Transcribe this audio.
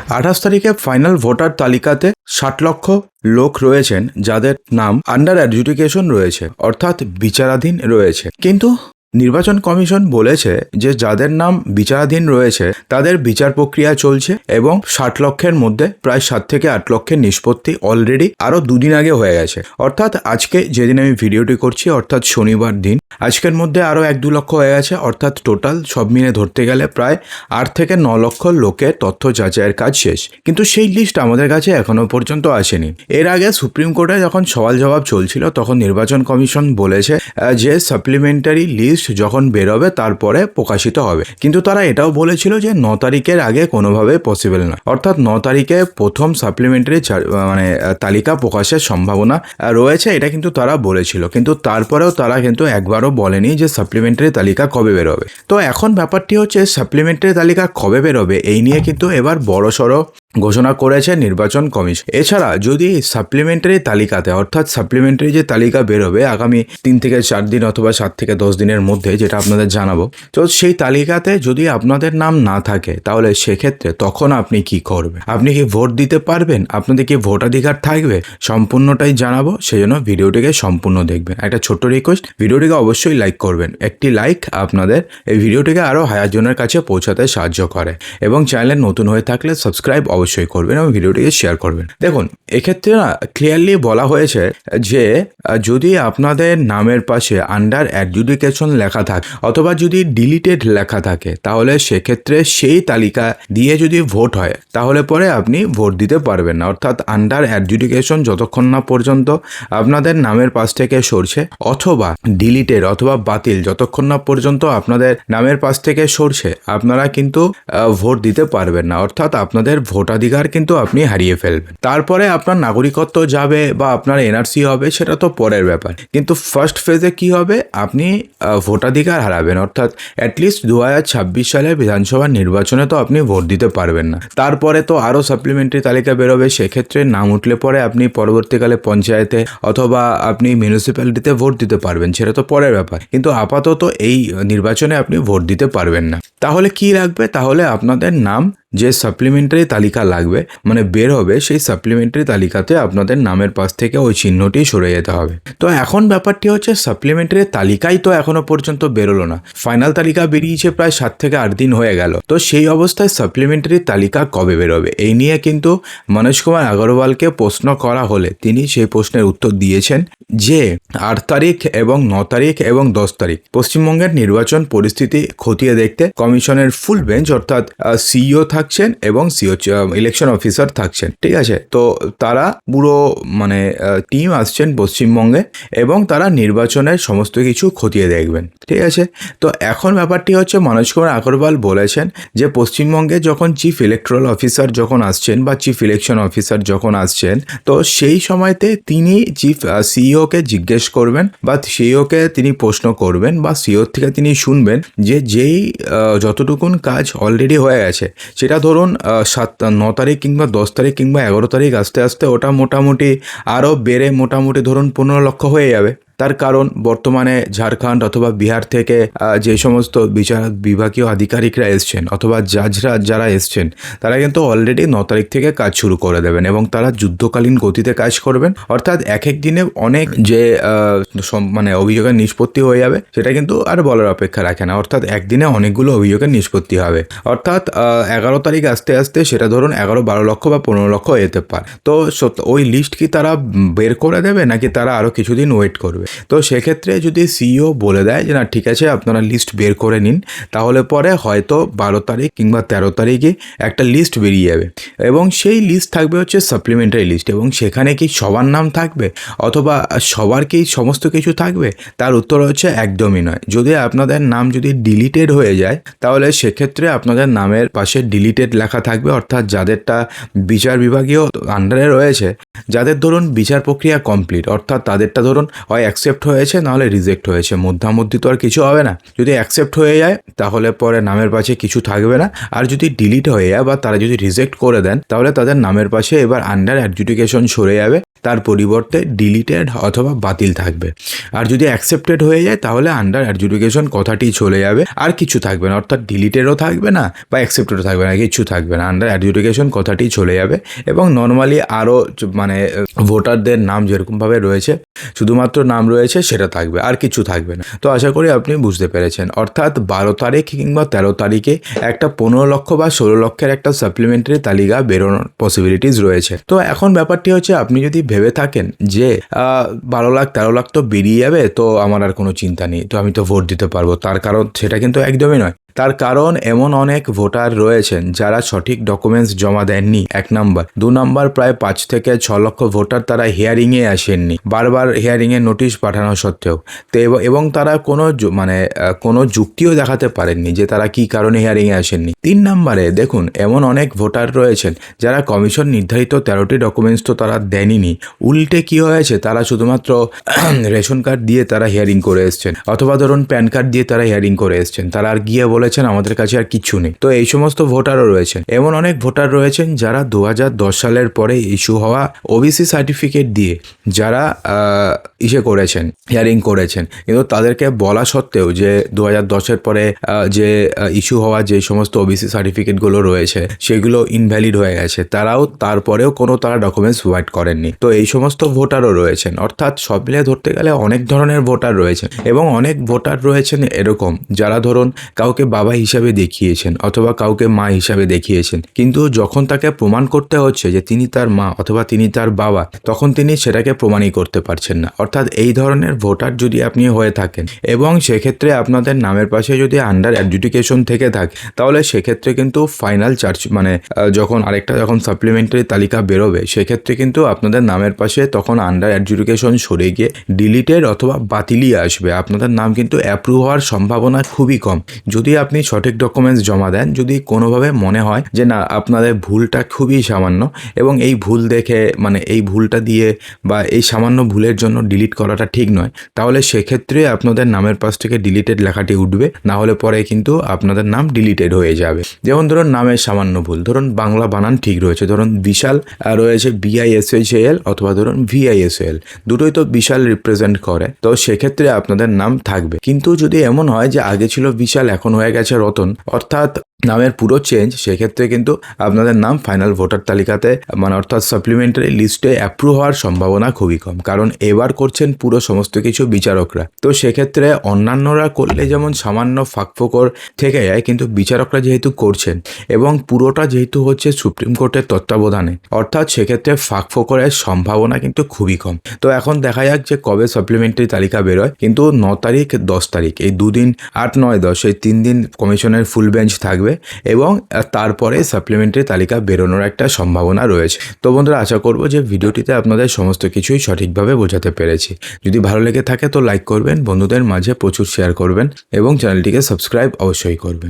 28 তারিখে final voter তালিকাতে 60 লক্ষ লোক রয়েছেন যাদের নাম আন্ডার অ্যাডজুডিকেশন রয়েছে, অর্থাৎ বিচারাধীন রয়েছে। কিন্তু নির্বাচন কমিশন বলেছে যে যাদের নাম বিচারাধীন রয়েছে তাদের বিচার প্রক্রিয়া চলছে এবং 60 লক্ষের মধ্যে প্রায় 7 থেকে 8 লক্ষের নিষ্পত্তি অলরেডি আরও দুদিন আগে হয়ে গেছে। অর্থাৎ আজকে যেদিন আমি ভিডিওটি করছি অর্থাৎ শনিবার দিন, আজকের মধ্যে আরও 1-2 লক্ষ হয়ে গেছে। অর্থাৎ টোটাল সব মিলে ধরতে গেলে প্রায় 8 থেকে 9 লক্ষ লোকের তথ্য যাচাইয়ের কাজ শেষ। কিন্তু সেই লিস্ট আমাদের কাছে এখনো পর্যন্ত আসেনি। এর আগে সুপ্রিম কোর্টে যখন সওয়াল জবাব চলছিল তখন নির্বাচন কমিশন বলেছে যে সাপ্লিমেন্টারি লিস্ট যখন বেরোবে তারপরে প্রকাশিত হবে। কিন্তু তারা এটাও বলেছিল যে 9 তারিখের আগে কোনোভাবে পসিবল না, অর্থাৎ 9 তারিখে প্রথম সাপ্লিমেন্টারি তালিকা প্রকাশের সম্ভাবনা রয়েছে, এটা কিন্তু তারা বলেছিল। কিন্তু তারপরেও তারা কিন্তু একবারও বলেনি যে সাপ্লিমেন্টারি তালিকা কবে বেরোবে। তো এখন ব্যাপারটি হচ্ছে সাপ্লিমেন্টারি তালিকা কবে বেরোবে এই নিয়ে কিন্তু এবার বড়সড় ঘোষণা করেছে নির্বাচন কমিশন। এছাড়া যদি সাপ্লিমেন্টারি তালিকাতে অর্থাৎ সাপ্লিমেন্টারি যে তালিকা বেরোবে আগামী 3 থেকে 4 দিন অথবা 7 থেকে 10 দিনের মধ্যে, যেটা আপনাদের জানাবো, তো সেই তালিকাতে যদি আপনাদের নাম না থাকে তাহলে সেক্ষেত্রে তখন আপনি কি করবেন? আপনি কি ভোট দিতে পারবেন? আপনাদের কি ভোটাধিকার থাকবে? সম্পূর্ণটাই জানাবো, সেই জন্য ভিডিওটিকে সম্পূর্ণ দেখবেন। একটা ছোট্ট রিকোয়েস্ট, ভিডিওটিকে অবশ্যই লাইক করবেন। একটি লাইক আপনাদের এই ভিডিওটিকে আরও হাজার জনের কাছে পৌঁছাতে সাহায্য করে এবং চ্যানেলে নতুন হয়ে থাকলে সাবস্ক্রাইব অবশ্যই করবেন এবং ভিডিওটিকে শেয়ার করবেন। দেখুন, এক্ষেত্রে না ক্লিয়ারলি বলা হয়েছে যে যদি আপনাদের নামের পাশে আন্ডার অ্যাডজুডিকেশন লেখা থাকে অথবা যদি ডিলিটেড লেখা থাকে তাহলে সেক্ষেত্রে সেই তালিকা দিয়ে যদি ভোট হয় তাহলে পরে আপনি ভোট দিতে পারবেন না। অর্থাৎ আন্ডার অ্যাডজুডিকেশন যতক্ষণ না পর্যন্ত আপনাদের নামের পাশ থেকে সরছে অথবা ডিলিটেড অথবা বাতিল যতক্ষণ না পর্যন্ত আপনাদের নামের পাশ থেকে সরছে আপনারা কিন্তু ভোট দিতে পারবেন না। অর্থাৎ আপনাদের ভোটাধিকার কিন্তু আপনি হারিয়ে ফেলবেন। তারপরে আপনার নাগরিকত্ব যাবে বা আপনার এনআরসি হবে সেটা তো পরের ব্যাপার, কিন্তু ফার্স্ট ফেজে কি হবে, আপনি ভোটাধিকার হারাবেন। অর্থাৎ অ্যাটলিস্ট 2026 সালে বিধানসভা নির্বাচনে তো আপনি ভোট দিতে পারবেন না। তারপরে তো আরও সাপ্লিমেন্টারি তালিকা বেরোবে, সেক্ষেত্রে নাম উঠলে পরে আপনি পরবর্তীকালে পঞ্চায়েতে অথবা আপনি মিউনিসিপ্যালিটিতে ভোট দিতে পারবেন, সেটা তো পরের ব্যাপার। কিন্তু আপাতত এই নির্বাচনে আপনি ভোট দিতে পারবেন না। তাহলে কি লাগবে? তাহলে আপনাদের নাম যে সাপ্লিমেন্টারি তালিকা লাগবে মানে বের হবে, সেই সাপ্লিমেন্টারি তালিকাতে আপনাদের নামের পাশ থেকে ওই চিহ্নটি সরে যেতে হবে। তো এখন ব্যাপারটি হচ্ছে সাপ্লিমেন্টারি তালিকাই তো এখনো পর্যন্ত বেরোলো না। ফাইনাল তালিকা বেরিয়েছে প্রায় 7 থেকে 8 দিন হয়ে গেল। তো সেই অবস্থায় সাপ্লিমেন্টারি তালিকা কবে বেরোবে এই নিয়ে কিন্তু মনোজ কুমার আগরওয়ালকে প্রশ্ন করা হলে তিনি সেই প্রশ্নের উত্তর দিয়েছেন যে 8 তারিখ এবং 9 তারিখ এবং 10 তারিখ পশ্চিমবঙ্গের নির্বাচন পরিস্থিতি খতিয়ে দেখতে কমিশনের ফুল বেঞ্চ অর্থাৎ সিইও থাকছেন এবং ইলেকশন অফিসার থাকছেন, ঠিক আছে। তো তারা পুরো টিম আসছেন পশ্চিমবঙ্গে এবং তারা নির্বাচনের সমস্ত কিছু খতিয়ে দেখবেন, ঠিক আছে। তো এখন ব্যাপারটি হচ্ছে মনোজ কুমার আগরওয়াল বলেছেন যে পশ্চিমবঙ্গে যখন চিফ ইলেকট্রাল অফিসার যখন আসছেন বা চিফ ইলেকশন অফিসার যখন আসছেন তো সেই সময়তে তিনি চিফ সিইওকে জিজ্ঞেস করবেন বা সিইওকে তিনি প্রশ্ন করবেন বা সিইওর থেকে তিনি শুনবেন যে যেই যতটুকুন কাজ অলরেডি হয়ে গেছে সেটা ধরুন 9 তারিখ কিংবা 10 তারিখ কিংবা 11 তারিখ আস্তে আস্তে ওটা মোটামুটি আরও বেড়ে মোটামুটি ধরুন 15 লক্ষ হয়ে যাবে। তার কারণ বর্তমানে ঝাড়খণ্ড অথবা বিহার থেকে যে সমস্ত বিচার বিভাগীয় আধিকারিকরা এসছেন অথবা জাজরা যারা এসছেন তারা কিন্তু অলরেডি 9 তারিখ থেকে কাজ শুরু করে দেবেন এবং তারা যুদ্ধকালীন গতিতে কাজ করবেন। অর্থাৎ এক এক দিনে অনেক যে অভিযোগের নিষ্পত্তি হয়ে যাবে সেটা কিন্তু আর বলার অপেক্ষা রাখে না। অর্থাৎ একদিনে অনেকগুলো অভিযোগের নিষ্পত্তি হবে। অর্থাৎ 11 তারিখ আস্তে আস্তে সেটা ধরুন 11-12 লক্ষ বা 15 লক্ষ যেতে পারে। তো ওই লিস্ট কি তারা বের করে দেবে নাকি তারা আরও কিছুদিন ওয়েট করবে? তো সেক্ষেত্রে যদি সিইও বলে দেয় যে না ঠিক আছে আপনারা লিস্ট বের করে নিন, তাহলে পরে হয়তো 12 তারিখ কিংবা 13 তারিখে একটা লিস্ট বেরিয়ে যাবে এবং সেই লিস্ট থাকবে হচ্ছে সাপ্লিমেন্টারি লিস্ট। এবং সেখানে কি সবার নাম থাকবে অথবা সবার কি সমস্ত কিছু থাকবে? তার উত্তর হচ্ছে একদমই নয়। যদি আপনাদের নাম যদি ডিলিটেড হয়ে যায় তাহলে সেক্ষেত্রে আপনাদের নামের পাশে ডিলিটেড লেখা থাকবে, অর্থাৎ যাদেরটা বিচার বিভাগীয় আন্ডারে রয়েছে, যাদের ধরুন বিচার প্রক্রিয়া কমপ্লিট, অর্থাৎ তাদেরটা ধরুন হয় অ্যাকসেপ্ট হয়েছে নাহলে রিজেক্ট হয়েছে, মধ্যামধ্যি তো আর কিছু হবে না। যদি অ্যাকসেপ্ট হয়ে যায় তাহলে পরে নামের পাশে কিছু থাকবে না, আর যদি ডিলিট হয়ে যায় বা তারা যদি রিজেক্ট করে দেন তাহলে তাদের নামের পাশে এবার আন্ডার অ্যাডজুডিকেশন সরে যাবে তার পরিবর্তে ডিলিটেড অথবা বাতিল থাকবে। আর যদি অ্যাকসেপ্টেড হয়ে যায় তাহলে আন্ডার অ্যাডজুডিকেশন কথাটি চলে যাবে, আর কিছু থাকবে না, অর্থাৎ ডিলিটেডও থাকবে না বা অ্যাকসেপ্টেডও থাকবে না, কিছু থাকবে না, আন্ডার অ্যাডজুডিকেশন কথাটি চলে যাবে। এবং নর্মালি আরও মানে ভোটারদের নাম যেরকমভাবে রয়েছে, শুধুমাত্র নাম রয়েছে সেটা থাকবে, আর কিছু থাকবে না। তো আশা করি আপনি বুঝতে পেরেছেন। অর্থাৎ 12 তারিখ কিংবা 13 তারিখে একটা 15 লক্ষ বা 16 লক্ষের একটা সাপ্লিমেন্টারি তালিকা বেরোনোর পসিবিলিটিস রয়েছে। তো এখন ব্যাপারটি হচ্ছে, আপনি যদি ভেবে থাকেন যে 12 লাখ 13 লাখ তো বেরিয়ে যাবে, তো আমার আর কোনো চিন্তা নেই, তো আমি তো ভোট দিতে পারবো, তার কারণ সেটা কিন্তু একদমই নয়। তার কারণ এমন অনেক ভোটার রয়েছেন যারা সঠিক ডকুমেন্টস জমা দেননি, 1 নাম্বার। 2 নাম্বার, প্রায় 5 থেকে 6 লক্ষ ভোটার তারা হিয়ারিংয়ে আসেননি, বারবার হিয়ারিংয়ে নোটিশ পাঠানো সত্ত্বেও। তো এবং তারা কোনো যুক্তিও দেখাতে পারেননি যে তারা কি কারণে হিয়ারিংয়ে আসেননি। 3 নাম্বারে দেখুন, এমন অনেক ভোটার রয়েছেন যারা কমিশন নির্ধারিত 13টি ডকুমেন্টস তো তারা দেননি, উল্টে কি হয়েছে, তারা শুধুমাত্র রেশন কার্ড দিয়ে তারা হিয়ারিং করে এসছেন, অথবা ধরুন প্যান কার্ড দিয়ে তারা হিয়ারিং করে এসছেন, তারা আর গিয়ে বলেছেন আমাদের কাছে আর কিচ্ছু নেই। তো এই সমস্ত ভোটারও রয়েছেন। এমন অনেক ভোটার রয়েছেন যারা 2010 সালের পরে ইস্যু হওয়া ওবিসি সার্টিফিকেট দিয়ে যারা করেছেন, হিয়ারিং করেছেন, কিন্তু তাদেরকে বলা সত্ত্বেও যে 2010-এর পরে যে ইস্যু হওয়া যে সমস্ত ওবিসি সার্টিফিকেটগুলো রয়েছে সেগুলো ইনভ্যালিড হয়ে গেছে, তারাও তারপরেও তারা ডকুমেন্টস প্রোভাইড করেননি। তো এই সমস্ত ভোটারও রয়েছেন। অর্থাৎ সব মিলিয়ে ধরতে গেলে অনেক ধরনের ভোটার রয়েছেন। এবং অনেক ভোটার রয়েছেন এরকম যারা ধরুন কাউকে বাবা হিসাবে দেখিয়েছেন অথবা কাউকে মা হিসাবে দেখিয়েছেন, কিন্তু যখন তাকে প্রমাণ করতে হচ্ছে যে তিনি তার মা অথবা তিনি তার বাবা, তখন তিনি সেটাকে প্রমাণই করতে পারছেন না। অর্থাৎ এই ধরনের ভোটার যদি আপনি হয়ে থাকেন এবং সেক্ষেত্রে আপনাদের নামের পাশে যদি আন্ডার অ্যাডজুডিকেশন থেকে থাকে, তাহলে সেক্ষেত্রে কিন্তু ফাইনাল চার্জ যখন সাপ্লিমেন্টারি তালিকা বেরোবে, সেক্ষেত্রে কিন্তু আপনাদের নামের পাশে তখন আন্ডার অ্যাডজুডিকেশন সরে গিয়ে ডিলিটেড অথবা বাতিলই আসবে। আপনাদের নাম কিন্তু অ্যাপ্রুভ হওয়ার সম্ভাবনা খুবই কম। যদি আপনি সঠিক ডকুমেন্টস জমা দেন, যদি কোনোভাবে মনে হয় যে না আপনাদের ভুলটা খুবই সামান্য এবং এই ভুল দেখে এই ভুলটা দিয়ে বা এই সামান্য ভুলের জন্য ডিলিট করাটা ঠিক নয়, তাহলে সেক্ষেত্রে আপনাদের নামের পাশ থেকে ডিলিটেড লেখাটি উঠবে, না হলে পরে কিন্তু আপনাদের নাম ডিলিটেড হয়ে যাবে। যেমন ধরুন নামের সামান্য ভুল, ধরুন বাংলা বানান ঠিক রয়েছে, ধরুন বিশাল রয়েছে BISHAL অথবা ধরুন VISAL, দুটোই তো বিশাল রিপ্রেজেন্ট করে, তো সেক্ষেত্রে আপনাদের নাম থাকবে। কিন্তু যদি এমন হয় যে আগে ছিল বিশাল এখন হয়ে গেছে রতন, অর্থাৎ নামের পুরো চেঞ্জ, সেক্ষেত্রে কিন্তু আপনাদের নাম ফাইনাল ভোটার তালিকাতে অর্থাৎ সাপ্লিমেন্টারি লিস্টে অ্যাপ্রুভ হওয়ার সম্ভাবনা খুবই কম, কারণ এবার করছেন পুরো সমস্ত কিছু বিচারকরা। তো সেক্ষেত্রে অন্যান্যরা করলে যেমন সামান্য ফাঁকফোকর থেকে যায়, কিন্তু বিচারকরা যেহেতু করছেন এবং পুরোটা যেহেতু হচ্ছে সুপ্রিম কোর্টের তত্ত্বাবধানে, অর্থাৎ সেক্ষেত্রে ফাঁকফোকরের সম্ভাবনা কিন্তু খুবই কম। তো এখন দেখা যাক যে কবে সাপ্লিমেন্টারি তালিকা বেরোয়, কিন্তু 9 তারিখ 10 তারিখ এই দুদিন, 8, 9, 10 এই 3 দিন কমিশনের ফুল বেঞ্চ থাকবে এবং তারপরে সাপ্লিমেন্টারি তালিকা বেরোনোর একটা সম্ভাবনা রয়েছে। তো বন্ধুরা, আশা করব যে ভিডিওটিতে আপনাদের সমস্ত কিছুই সঠিকভাবে বোঝাতে পেরেছি। যদি ভালো লেগে থাকে তো লাইক করবেন, বন্ধুদের মাঝে প্রচুর শেয়ার করবেন এবং চ্যানেলটিকে সাবস্ক্রাইব অবশ্যই করবেন।